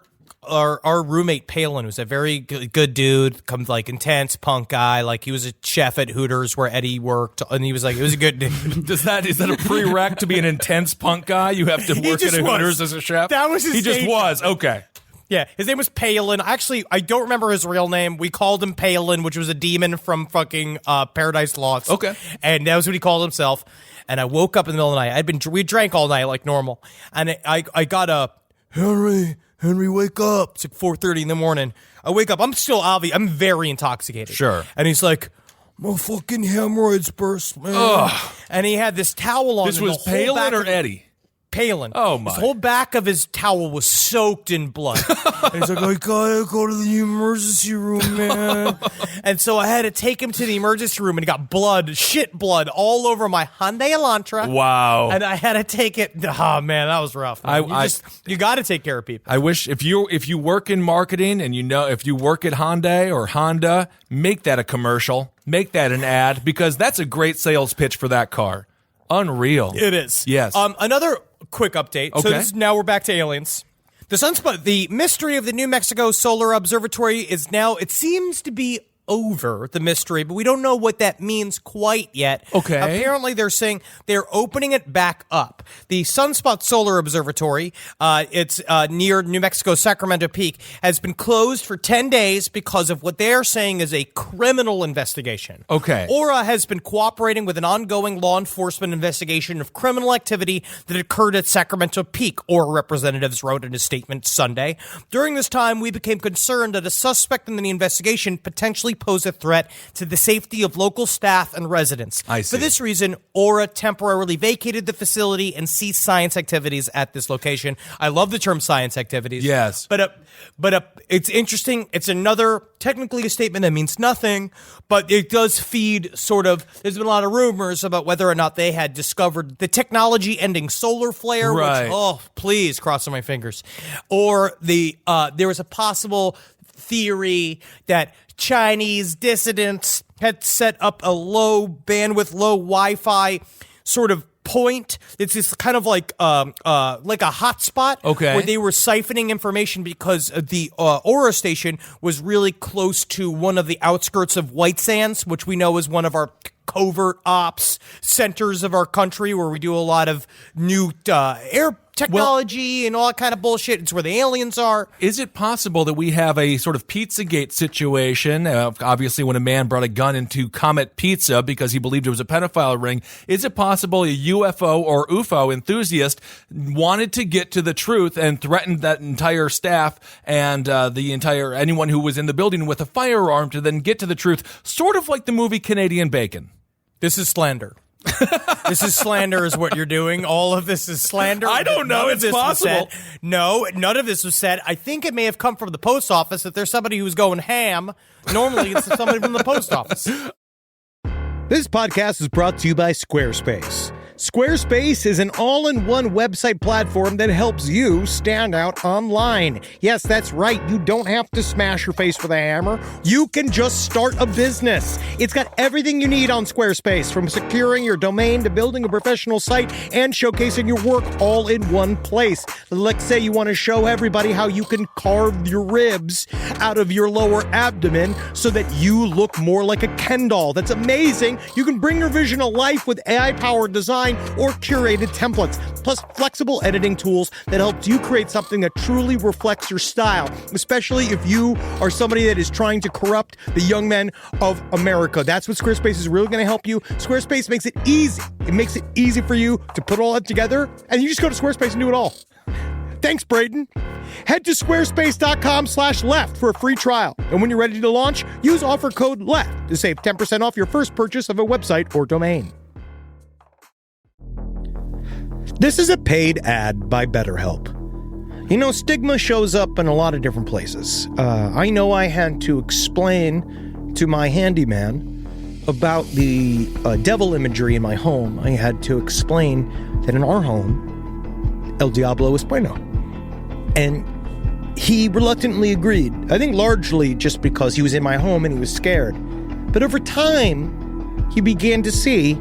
roommate Palin was a very good dude, comes like intense punk guy. Like he was a chef at Hooters where Eddie worked, and he was a good dude. Is that a prereq to be an intense punk guy? You have to work at a Hooters as a chef? That was his He just name. was. Okay. Yeah, his name was Palin. Actually, I don't remember his real name. We called him Palin, which was a demon from fucking Paradise Lost. Okay. And that was what he called himself. And I woke up in the middle of the night. We drank all night like normal. And I got up, Henry, wake up. It's like 4:30 in the morning. I wake up. I'm still I'm very intoxicated. Sure. And he's like, my fucking hemorrhoids burst, man. Ugh. And he had this towel on. This was Palin or Eddie? Palin. Oh, my. His whole back of his towel was soaked in blood. And he's like, I gotta go to the emergency room, man. And so I had to take him to the emergency room, and he got shit blood all over my Hyundai Elantra. Wow. And I had to take it. Oh, man, that was rough. Man. You got to take care of people. I wish if you work in marketing and if you work at Hyundai or Honda, make that a commercial, make that an ad, because that's a great sales pitch for that car. Unreal. It is. Yes. Another quick update. Okay. So now we're back to aliens. The mystery of the New Mexico Solar Observatory is now, it seems to be over, the mystery, but we don't know what that means quite yet. Okay. Apparently they're saying they're opening it back up. The Sunspot Solar Observatory, it's near New Mexico's Sacramento Peak, has been closed for 10 days because of what they're saying is a criminal investigation. Okay. Aura has been cooperating with an ongoing law enforcement investigation of criminal activity that occurred at Sacramento Peak, Aura representatives wrote in a statement Sunday. During this time, we became concerned that a suspect in the investigation potentially pose a threat to the safety of local staff and residents. I see. For this reason, Aura temporarily vacated the facility and ceased science activities at this location. I love the term science activities. Yes. But it's interesting. It's technically a statement that means nothing, but it does feed sort of, there's been a lot of rumors about whether or not they had discovered the technology ending solar flare, right. which, oh, please, crossing my fingers. Or there was a possible theory that Chinese dissidents had set up a low bandwidth, low Wi-Fi sort of point. It's this kind of like a hotspot, okay, where they were siphoning information because the Aura station was really close to one of the outskirts of White Sands, which we know is one of our covert ops centers of our country, where we do a lot of new air technology and all that kind of bullshit. It's where the aliens are. Is it possible that we have a sort of Pizzagate situation? Obviously, when a man brought a gun into Comet Pizza because he believed it was a pedophile ring, is it possible a UFO or UFO enthusiast wanted to get to the truth and threatened that entire staff and anyone who was in the building with a firearm to then get to the truth, sort of like the movie Canadian Bacon? This is slander. This is slander is what you're doing. All of this is slander. I don't know. It's possible. No, none of this was said. I think it may have come from the post office. If there's somebody who's going ham, normally it's somebody from the post office. This podcast is brought to you by Squarespace. Squarespace is an all-in-one website platform that helps you stand out online. Yes, that's right. You don't have to smash your face with a hammer. You can just start a business. It's got everything you need on Squarespace, from securing your domain to building a professional site and showcasing your work all in one place. Let's say you want to show everybody how you can carve your ribs out of your lower abdomen so that you look more like a Ken doll. That's amazing. You can bring your vision to life with AI-powered design or curated templates, plus flexible editing tools that helps you create something that truly reflects your style, especially if you are somebody that is trying to corrupt the young men of America. That's what Squarespace is really going to help you. Squarespace makes it easy. It makes it easy for you to put all that together, and you just go to Squarespace and do it all. Thanks, Braden. Head to squarespace.com/left for a free trial. And when you're ready to launch, use offer code LEFT to save 10% off your first purchase of a website or domain. This is a paid ad by BetterHelp. You know, stigma shows up in a lot of different places. I know I had to explain to my handyman about the devil imagery in my home. I had to explain that in our home, El Diablo es bueno. And he reluctantly agreed. I think largely just because he was in my home and he was scared. But over time, he began to see,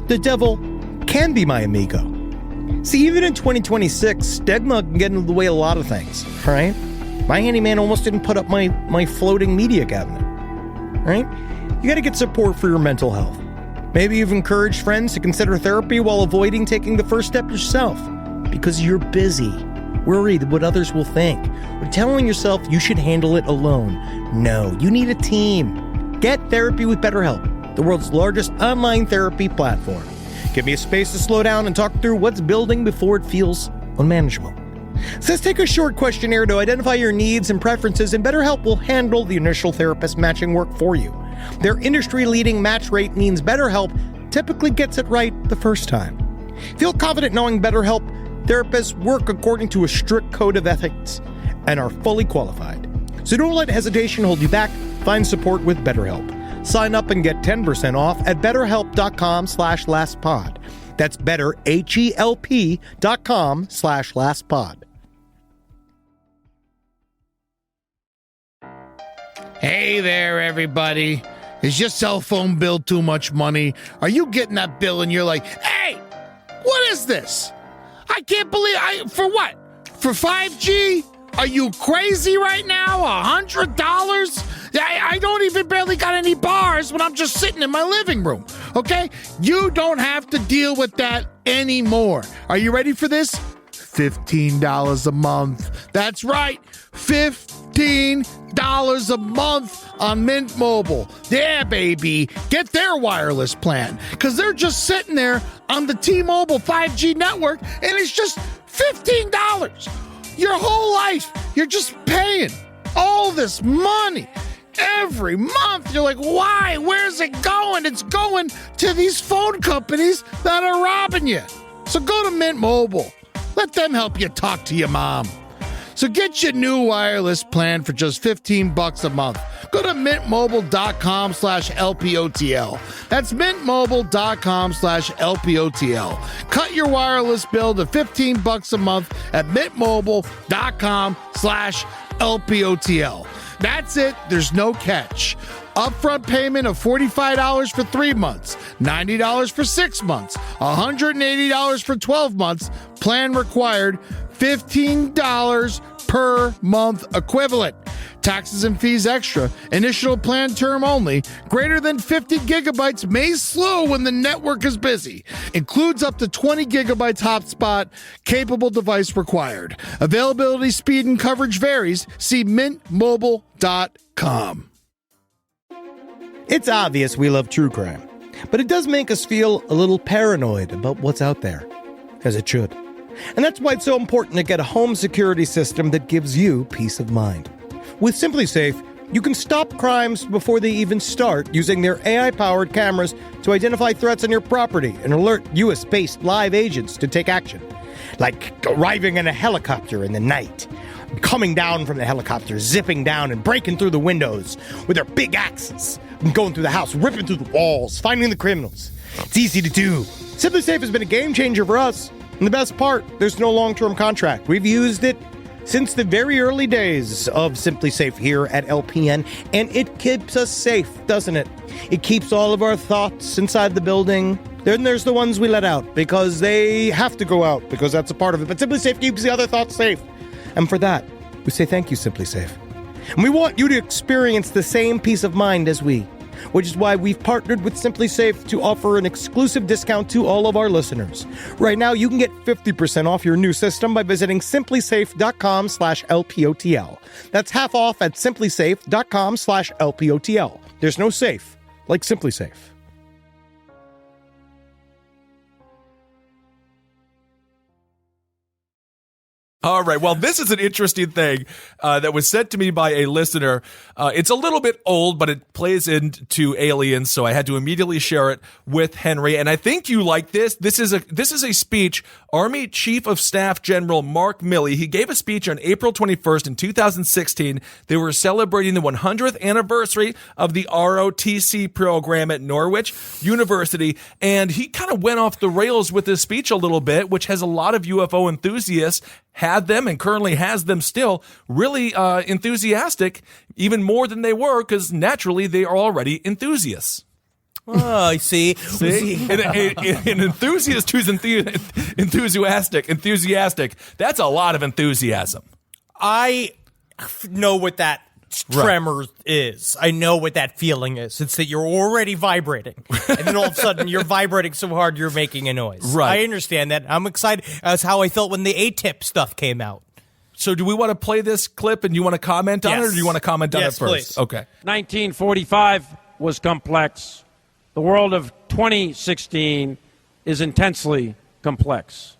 the devil can be my amigo. See, even in 2026, stigma can get in the way of a lot of things, right? My handyman almost didn't put up my floating media cabinet, right? You got to get support for your mental health. Maybe you've encouraged friends to consider therapy while avoiding taking the first step yourself because you're busy, worried what others will think, or telling yourself you should handle it alone. No, you need a team. Get therapy with BetterHelp, the world's largest online therapy platform. Give me a space to slow down and talk through what's building before it feels unmanageable. So let's take a short questionnaire to identify your needs and preferences, and BetterHelp will handle the initial therapist matching work for you. Their industry-leading match rate means BetterHelp typically gets it right the first time. Feel confident knowing BetterHelp therapists work according to a strict code of ethics and are fully qualified. So don't let hesitation hold you back. Find support with BetterHelp. Sign up and get 10% off at betterhelp.com/lastpod. That's betterhelp.com/lastpod. Hey there, everybody. Is your cell phone bill too much money? Are you getting that bill and you're like, hey, what is this? I can't believe for what? For 5G? Are you crazy right now? $100? I don't even barely got any bars when I'm just sitting in my living room, okay? You don't have to deal with that anymore. Are you ready for this? $15 a month. That's right, $15 a month on Mint Mobile. Yeah, baby. Get their wireless plan, because they're just sitting there on the T-Mobile 5G network, and it's just $15. Your whole life, you're just paying all this money every month. You're like, why? Where's it going? It's going to these phone companies that are robbing you. So go to Mint Mobile. Let them help you talk to your mom. So get your new wireless plan for just $15 a month. Go to mintmobile.com/LPOTL. That's mintmobile.com/LPOTL. Cut your wireless bill to $15 a month at mintmobile.com/LPOTL. That's it. There's no catch. Upfront payment of $45 for 3 months, $90 for 6 months, $180 for 12 months. Plan required, $15 per month equivalent. Taxes and fees extra. Initial plan term only. Greater than 50 gigabytes may slow when the network is busy. Includes up to 20 gigabytes hotspot. Capable device required. Availability, speed, and coverage varies. See mintmobile.com. It's obvious we love true crime, but it does make us feel a little paranoid about what's out there, as it should. And that's why it's so important to get a home security system that gives you peace of mind. With SimpliSafe, you can stop crimes before they even start using their AI-powered cameras to identify threats on your property and alert US-based live agents to take action. Like arriving in a helicopter in the night, coming down from the helicopter, zipping down and breaking through the windows with their big axes, and going through the house, ripping through the walls, finding the criminals. It's easy to do. SimpliSafe has been a game changer for us. And the best part, there's no long-term contract. We've used it since the very early days of SimpliSafe here at LPN, and it keeps us safe, doesn't it? It keeps all of our thoughts inside the building. Then there's the ones we let out because they have to go out, because that's a part of it. But SimpliSafe keeps the other thoughts safe. And for that, we say thank you, SimpliSafe. And we want you to experience the same peace of mind as we, which is why we've partnered with SimpliSafe to offer an exclusive discount to all of our listeners. Right now, you can get 50% off your new system by visiting simplysafe.com/LPOTL. That's half off at simplysafe.com/LPOTL. There's no safe like SimpliSafe. All right. Well, this is an interesting thing that was sent to me by a listener. It's a little bit old, but it plays into aliens, so I had to immediately share it with Henry. And I think you like this. This is a speech. Army Chief of Staff General Mark Milley. He gave a speech on April 21st in 2016. They were celebrating the 100th anniversary of the ROTC program at Norwich University, and he kind of went off the rails with his speech a little bit, which has a lot of UFO enthusiasts, had them and currently has them still, really enthusiastic, even more than they were, because naturally they are already enthusiasts. Oh, I see. An enthusiast who's enthusiastic, that's a lot of enthusiasm. I know what that tremor is. I know what that feeling is. It's that you're already vibrating, and then all of a sudden you're vibrating so hard you're making a noise. Right. I understand that. I'm excited. That's how I felt when the ATIP stuff came out. So do we want to play this clip and you want to comment on it, or do you want to comment on it first? Please. Okay. 1945 was complex. The world of 2016 is intensely complex.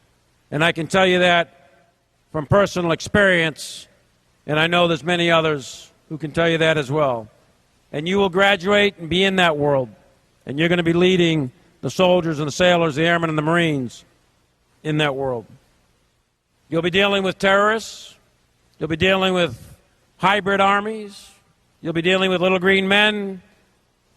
And I can tell you that from personal experience, and I know there's many others who can tell you that as well. And you will graduate and be in that world, and you're going to be leading the soldiers and the sailors, the airmen and the Marines in that world. You'll be dealing with terrorists. You'll be dealing with hybrid armies. You'll be dealing with little green men.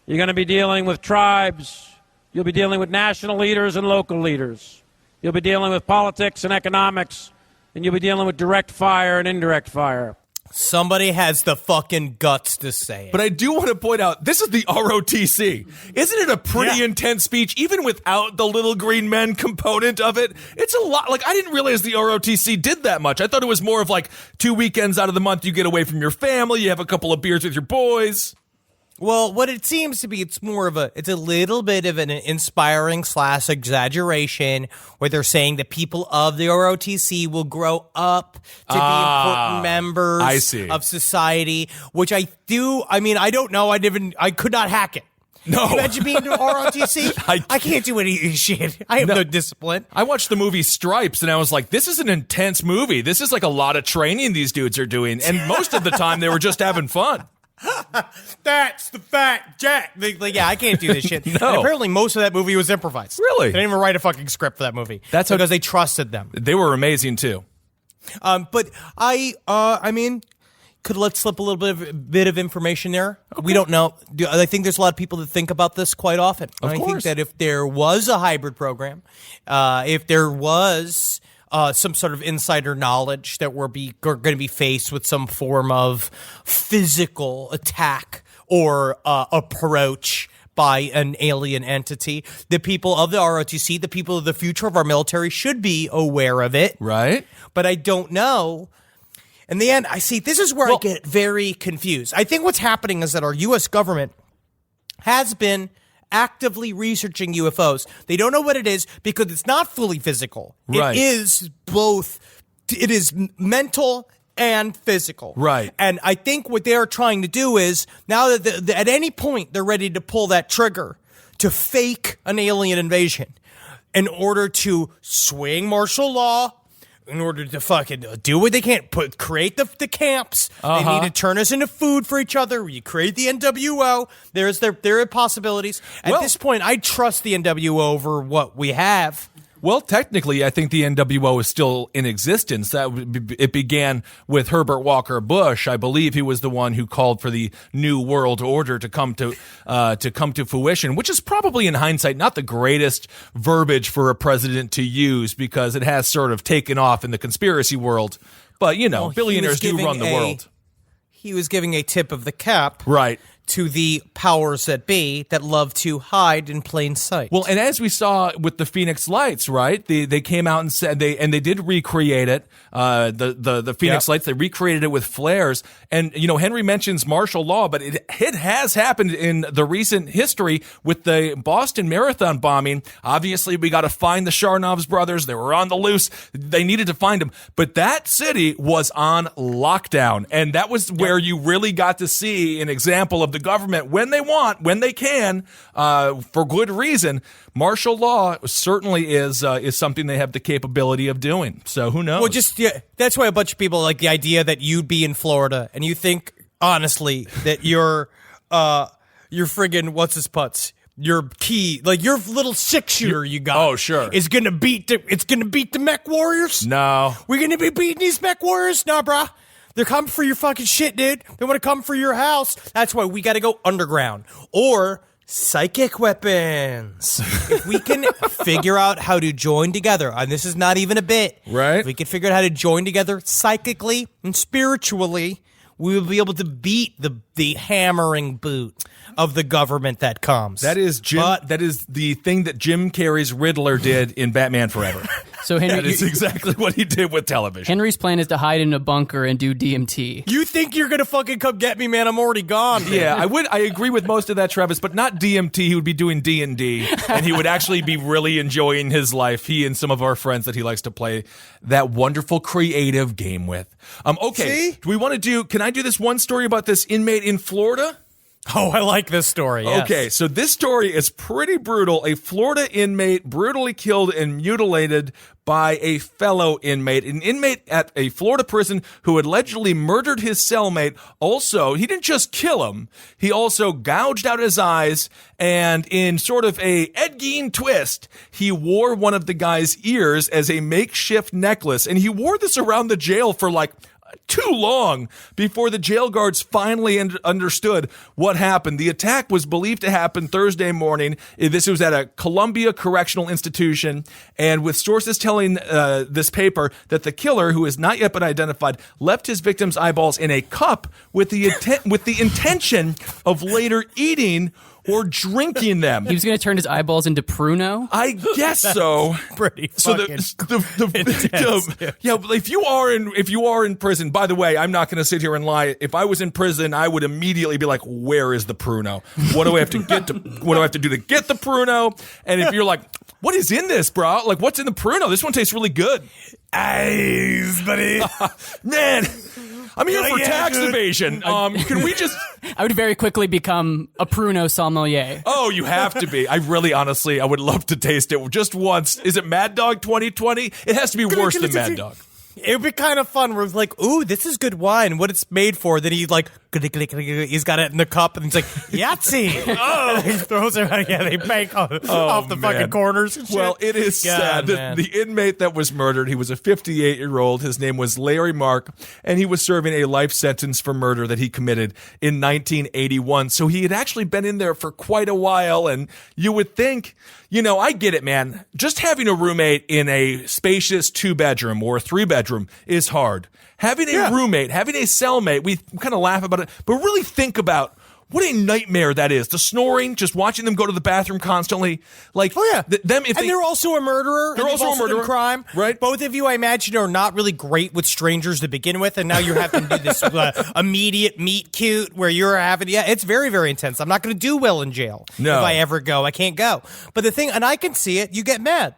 You're going to be dealing with tribes. You'll be dealing with national leaders and local leaders. You'll be dealing with politics and economics. And you'll be dealing with direct fire and indirect fire. Somebody has the fucking guts to say it. But I do want to point out, this is the ROTC. Isn't it a pretty intense speech, even without the little green men component of it? It's a lot. Like, I didn't realize the ROTC did that much. I thought it was more of like 2 weekends out of the month you get away from your family, you have a couple of beers with your boys. Well, what it seems to be, it's a little bit of an inspiring / exaggeration where they're saying that people of the ROTC will grow up to be important members of society, which I don't know. I could not hack it. No. Imagine being to ROTC. I can't do any shit. I have no discipline. I watched the movie Stripes and I was like, this is an intense movie. This is like a lot of training these dudes are doing. And most of the time they were just having fun. That's the fact, Jack. Yeah, I can't do this shit. No. And apparently, most of that movie was improvised. Really? They didn't even write a fucking script for that movie. That's because they trusted them. They were amazing too. But could let slip a little bit of information there. Okay. We don't know. I think there's a lot of people that think about this quite often. Of course. I think that if there was a hybrid program, if there was some sort of insider knowledge that we're going to be faced with some form of physical attack or approach by an alien entity, the people of the ROTC, the people of the future of our military should be aware of it. Right. But I don't know. In the end, this is where I get very confused. I think what's happening is that our U.S. government has been actively researching UFOs. They don't know what it is because it's not fully physical. Right. It is both. It is mental and physical. Right. And I think what they're trying to do is now that at any point they're ready to pull that trigger to fake an alien invasion in order to swing martial law, in order to fucking do what they can, create the camps. They need to turn us into food for each other. You create the NWO. There are possibilities. At this point, I trust the NWO over what we have. Well, technically, I think the NWO is still in existence. It began with Herbert Walker Bush. I believe he was the one who called for the New World Order to come to fruition, which is probably in hindsight not the greatest verbiage for a president to use because it has sort of taken off in the conspiracy world. But, billionaires do run the world. He was giving a tip of the cap. Right. To the powers that be that love to hide in plain sight. Well, and as we saw with the Phoenix Lights, right? They came out and said they did recreate it. The Phoenix Lights, they recreated it with flares. And Henry mentions martial law, but it has happened in the recent history with the Boston Marathon bombing. Obviously, we got to find the Sharnovs brothers. They were on the loose. They needed to find them, but that city was on lockdown, and that was where you really got to see an example of the government when they can, for good reason. Martial law certainly is something they have the capability of doing. So who knows? Well, that's why a bunch of people like the idea that you'd be in Florida and you think honestly that your friggin' what's his putts. Your key, like your little 6-shooter you got. Oh, sure. Is gonna beat the Mech Warriors? No. We're gonna be beating these Mech Warriors? No, bruh. They're coming for your fucking shit, dude. They want to come for your house. That's why we got to go underground. Or psychic weapons. If we can figure out how to join together, and this is not even a bit. Right. If we can figure out how to join together psychically and spiritually, we will be able to beat the hammering boot of the government that comes. That is that is the thing that Jim Carrey's Riddler did in Batman Forever. So Henry, that is exactly what he did with television. Henry's plan is to hide in a bunker and do DMT. You think you're gonna fucking come get me, man? I'm already gone. Man. Yeah, I agree with most of that, Travis, but not DMT. He would be doing D&D, and he would actually be really enjoying his life. He and some of our friends that he likes to play that wonderful creative game with. Okay, See? do we want to do? Can I do this one story about this inmate in Florida? Oh, I like this story. Yes. Okay, so this story is pretty brutal. A Florida inmate brutally killed and mutilated by a fellow inmate. An inmate at a Florida prison who allegedly murdered his cellmate. Also, he didn't just kill him, he also gouged out his eyes, and in sort of a Ed Gein twist, he wore one of the guy's ears as a makeshift necklace, and he wore this around the jail for like too long before the jail guards finally understood what happened. The attack was believed to happen Thursday morning. This was at a Columbia Correctional Institution, and with sources telling this paper that the killer, who has not yet been identified, left his victim's eyeballs in a cup with the intention of later eating or drinking them. He was going to turn his eyeballs into Pruno? I guess so. Pretty So fucking the victim, yeah, but if you are in prison, by the way, I'm not going to sit here and lie. If I was in prison, I would immediately be like, where is the Pruno? What do I have to get to, what do I have to do to get the Pruno? And if you're like, what is in this, bro? Like, what's in the Pruno? This one tastes really good. Eyes, buddy. Man, I'm here for tax evasion. Can we just... I would very quickly become a Pruno sommelier. Oh, you have to be. I really, honestly, I would love to taste it just once. Is it Mad Dog 2020? It has to be worse than Mad Dog. It would be kind of fun where it's like, ooh, this is good wine. What it's made for. Then he's like, he's got it in the cup, and he's like, Yahtzee. Oh, he throws it around. Yeah, they bank off the fucking corners and shit. Well, it is sad. The inmate that was murdered, he was a 58-year-old. His name was Larry Mark, and he was serving a life sentence for murder that he committed in 1981. So he had actually been in there for quite a while, and you would think, you know, I get it, man. Just having a roommate in a spacious 2-bedroom or a 3-bedroom is hard. Having a roommate, having a cellmate, we kind of laugh about it, but really think about what a nightmare that is. The snoring, just watching them go to the bathroom constantly. Like, they're also a murderer. They're also a murderer. Crime. Right. Both of you, I imagine, are not really great with strangers to begin with, and now you're having to do this immediate meet cute where you're having, it's very, very intense. I'm not going to do well in jail. No. If I ever go. I can't go. But the thing, and I can see it, you get mad.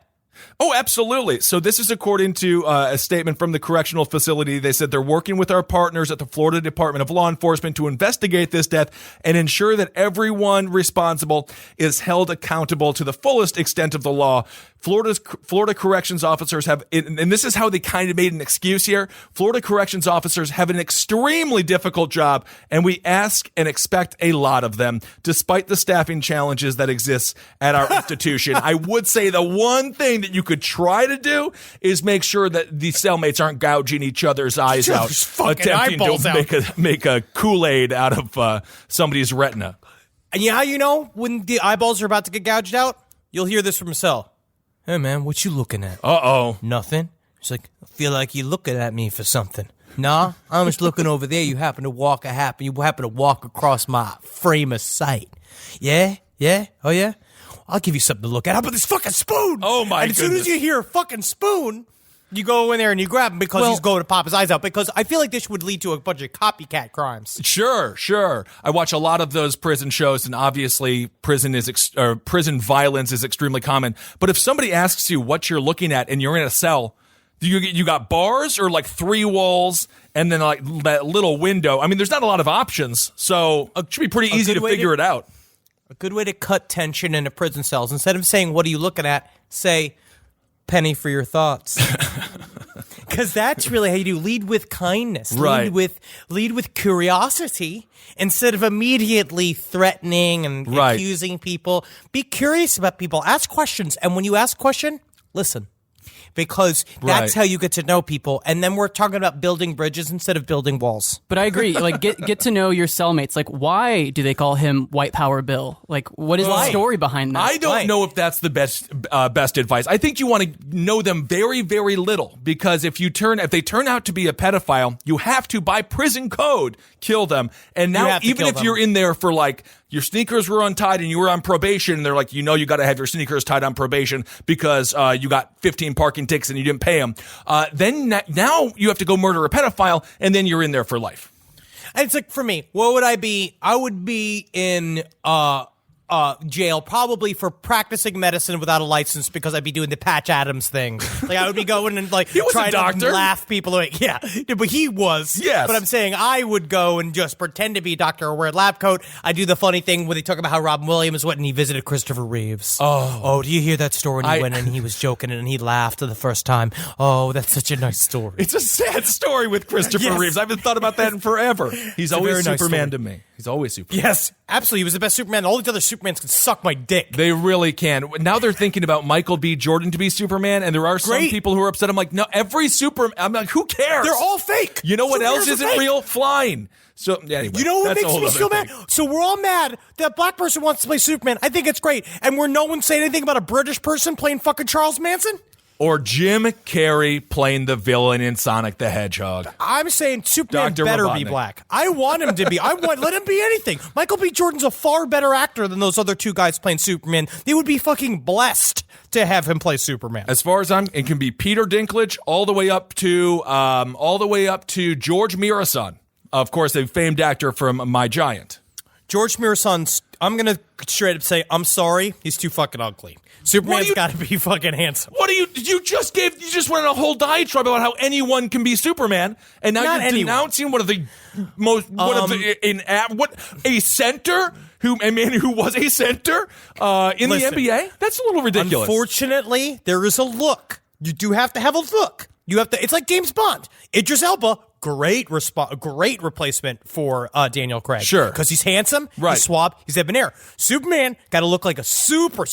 Oh, absolutely. So this is according to a statement from the correctional facility. They said they're working with our partners at the Florida Department of Law Enforcement to investigate this death and ensure that everyone responsible is held accountable to the fullest extent of the law. Florida corrections officers have, and this is how they kind of made an excuse here. Florida corrections officers have an extremely difficult job, and we ask and expect a lot of them, despite the staffing challenges that exist at our institution. I would say the one thing that you could try to do is make sure that the cellmates aren't gouging each other's eyes out, attempting to make a Kool-Aid out of somebody's retina. And you know how you know when the eyeballs are about to get gouged out? You'll hear this from a cell. Hey, man, what you looking at? Uh-oh. Nothing. It's like, I feel like you're looking at me for something. Nah, I'm just looking over there. You happen to walk across my frame of sight. Yeah? Oh, yeah? I'll give you something to look at. How about this fucking spoon? Oh, my And as goodness. soon as you hear a fucking spoon, you go in there and you grab him because he's going to pop his eyes out. Because I feel like this would lead to a bunch of copycat crimes. Sure. I watch a lot of those prison shows, and obviously prison violence is extremely common. But if somebody asks you what you're looking at and you're in a cell, you got bars or like 3 walls and then like that little window? I mean, there's not a lot of options, so it should be pretty easy to figure it out. A good way to cut tension in a prison cells, instead of saying, what are you looking at, say, penny for your thoughts. Because that's really how you do. Lead with kindness. Right. Lead with curiosity instead of immediately threatening and accusing people. Be curious about people. Ask questions. And when you ask a question, listen. Because that's how you get to know people. And then we're talking about building bridges instead of building walls. But I agree. Like, get to know your cellmates. Like, why do they call him White Power Bill? Like, what is the story behind that? I don't know if that's the best advice. I think you want to know them very, very little, because if they turn out to be a pedophile, you have to, by prison code, kill them. And now, even if you're in there for like, your sneakers were untied and you were on probation, and they're like, you got to have your sneakers tied on probation because you got 15 parking tickets and you didn't pay them. Then now you have to go murder a pedophile, and then you're in there for life. And it's like, for me, what would I be? I would be in jail, probably for practicing medicine without a license, because I'd be doing the Patch Adams thing. Like, I would be going and like He was a trying doctor. to laugh people away. Yeah, but he was. Yes. But I'm saying I would go and just pretend to be a doctor or wear a lab coat. I do the funny thing where they talk about how Robin Williams went and he visited Christopher Reeves. Oh, do you hear that story? And he went and he was joking and he laughed the first time. Oh, that's such a nice story. It's a sad story with Christopher Yes. Reeves. I haven't thought about that in forever. He's a always very nice Superman story. to me. He's always Superman. Yes, absolutely. He was the best Superman. All these other Supermans can suck my dick. They really can. Now they're thinking about Michael B. Jordan to be Superman, and there are some Great. people who are upset. I'm like, no, every Superman. I'm like, who cares? They're all fake. You know what else Superheroes are isn't fake. real? Flying. So anyway, You know what that's a makes whole me other so thing. mad? So we're all mad that a black person wants to play Superman. I think it's great. And we're no one saying anything about a British person playing fucking Charles Manson? Or Jim Carrey playing the villain in Sonic the Hedgehog. I'm saying Superman Dr. better be Robotnik. black. I want him to be. Let him be anything. Michael B. Jordan's a far better actor than those other two guys playing Superman. They would be fucking blessed to have him play Superman. As far as it can be Peter Dinklage all the way up to George Mirasan, of course, a famed actor from My Giant. George Mirasan, I'm going to straight up say, I'm sorry, he's too fucking ugly. Superman's got to be fucking handsome. What do you just went on a whole diatribe about how anyone can be Superman, and now Not you're anyone. denouncing a center a man who was a center in Listen, the NBA. That's a little ridiculous. Unfortunately, there is a look. You do have to have a look. You have to. It's like James Bond. Idris Elba, great replacement for Daniel Craig. Sure, because he's handsome, right? He's suave, he's debonair. Superman got to look like a super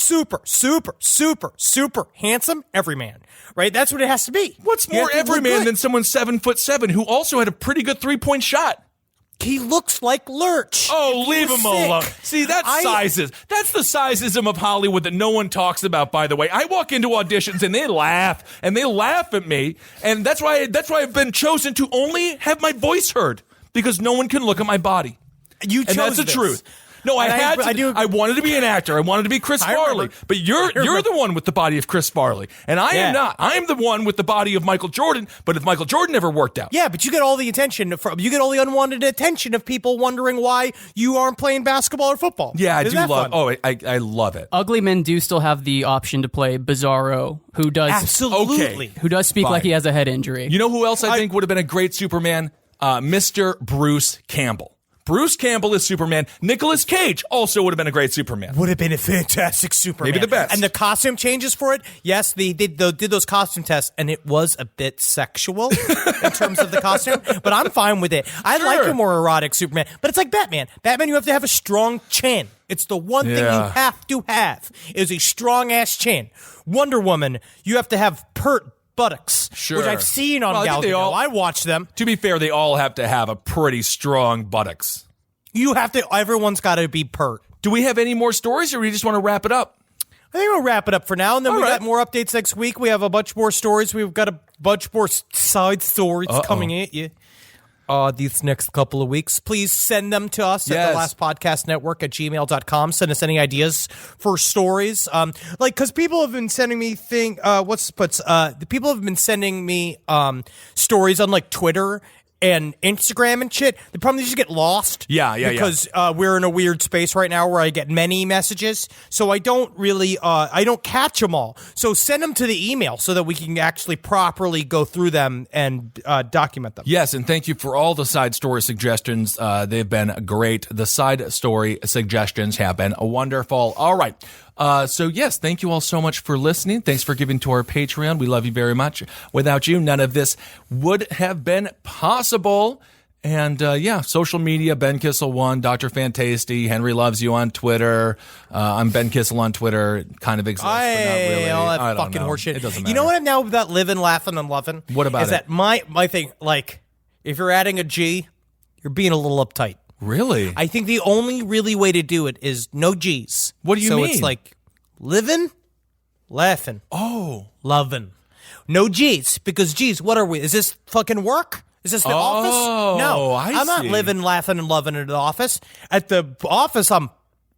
handsome everyman. Right? That's what it has to be. What's more everyman than someone 7'7" who also had a pretty good 3-point shot? He looks like Lurch. Oh, leave him sick. alone. See, that's sizes. That's the sizeism of Hollywood that no one talks about, by the way. I walk into auditions and they laugh at me. And that's why I've been chosen to only have my voice heard, because no one can look at my body. You chose and that's the this. truth. No, I had to. I wanted to be an actor. I wanted to be Chris Farley. But you're the one with the body of Chris Farley. And I am not. I am the one with the body of Michael Jordan. But if Michael Jordan never worked out. Yeah, but you get all the attention. You get all the unwanted attention of people wondering why you aren't playing basketball or football. Yeah, Isn't that fun? I love it. Ugly men do still have the option to play Bizarro, who does Absolutely. who does speak like he has a head injury. You know who else I think would have been a great Superman? Mr. Bruce Campbell. Bruce Campbell is Superman. Nicolas Cage also would have been a great Superman. Would have been a fantastic Superman. Maybe the best. And the costume changes for it, yes, they did those costume tests, and it was a bit sexual in terms of the costume, but I'm fine with it. I like a more erotic Superman, but it's like Batman. Batman, you have to have a strong chin. It's the one thing you have to have, is a strong-ass chin. Wonder Woman, you have to have pert buttocks, which I've seen on Gal Gadot. I watch them. To be fair, they all have to have a pretty strong buttocks. You have to. Everyone's got to be pert. Do we have any more stories, or we just want to wrap it up? I think we'll wrap it up for now, and then we got more updates next week. We have a bunch more stories. We've got a bunch more side stories coming at you. These next couple of weeks, please send them to us at the Last Podcast Network at gmail.com. Send us any ideas for stories. Because people have been sending me people have been sending me stories on like Twitter and Instagram and shit. The problem is you get lost. Because we're in a weird space right now where I get many messages. So I don't really, I don't catch them all. So send them to the email so that we can actually properly go through them and document them. Yes, and thank you for all the side story suggestions. They've been great. The side story suggestions have been wonderful. All right. So yes, thank you all so much for listening. Thanks for giving to our Patreon. We love you very much. Without you, none of this would have been possible. And social media, Ben Kissel 1, Dr. Fantasty, Henry Loves You on Twitter. I'm Ben Kissel on Twitter. Kind of exists, but not really. All that I don't fucking know. horseshit. It doesn't matter. You know what I'm now about living, laughing, and loving? What about is it? That my thing, like, if you're adding a G, you're being a little uptight. Really? I think the only really way to do it is no G's. What do you mean? So it's like living, laughing, loving. No G's, because G's, what are we? Is this fucking work? Is this the office? No, I'm not see. living, laughing, and loving at the office. At the office, I'm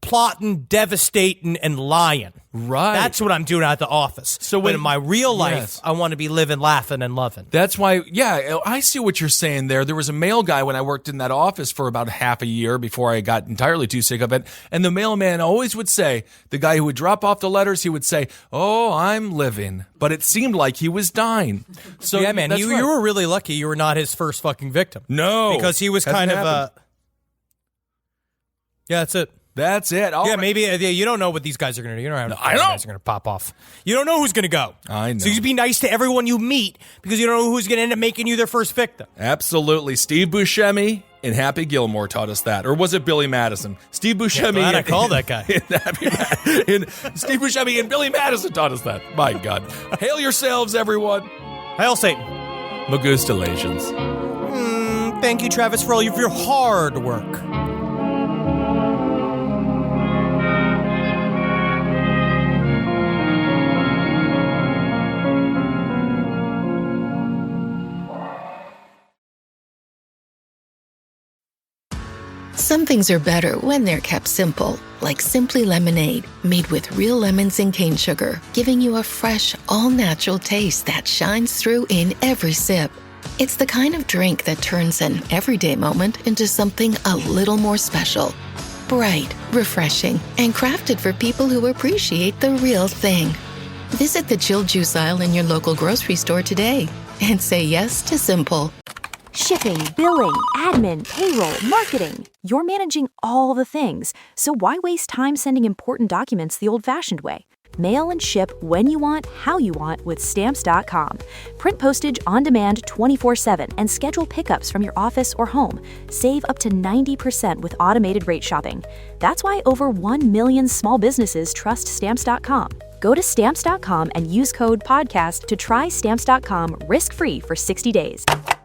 plotting, devastating, and lying. Right. That's what I'm doing at the office. So when in my real life, Yes. I want to be living, laughing, and loving. That's why, yeah, I see what you're saying there. There was a mail guy when I worked in that office for about half a year before I got entirely too sick of it. And the mailman always would say, the guy who would drop off the letters, he would say, "Oh, I'm living." But it seemed like he was dying. So yeah, man, you were really lucky you were not his first fucking victim. No. Because he was kind of, yeah, that's it. That's it. All yeah, right. maybe you don't know what these guys are going to do. You don't know how I know. guys are going to pop off. You don't know who's going to go. I know. So you be nice to everyone you meet because you don't know who's going to end up making you their first victim. Absolutely. Steve Buscemi and Happy Gilmore taught us that. Or was it Billy Madison? Steve Buscemi. Glad I called that guy. Steve Buscemi and Billy Madison taught us that. My God. Hail yourselves, everyone. Hail Satan. Magustalations. Thank you, Travis, for all of your hard work. Some things are better when they're kept simple, like Simply Lemonade, made with real lemons and cane sugar, giving you a fresh, all-natural taste that shines through in every sip. It's the kind of drink that turns an everyday moment into something a little more special. Bright, refreshing, and crafted for people who appreciate the real thing. Visit the chilled juice aisle in your local grocery store today and say yes to simple. Shipping, billing, admin, payroll, marketing. You're managing all the things, so why waste time sending important documents the old-fashioned way? Mail and ship when you want, how you want with Stamps.com. Print postage on demand 24/7 and schedule pickups from your office or home. Save up to 90% with automated rate shopping. That's why over 1 million small businesses trust Stamps.com. Go to Stamps.com and use code PODCAST to try Stamps.com risk-free for 60 days.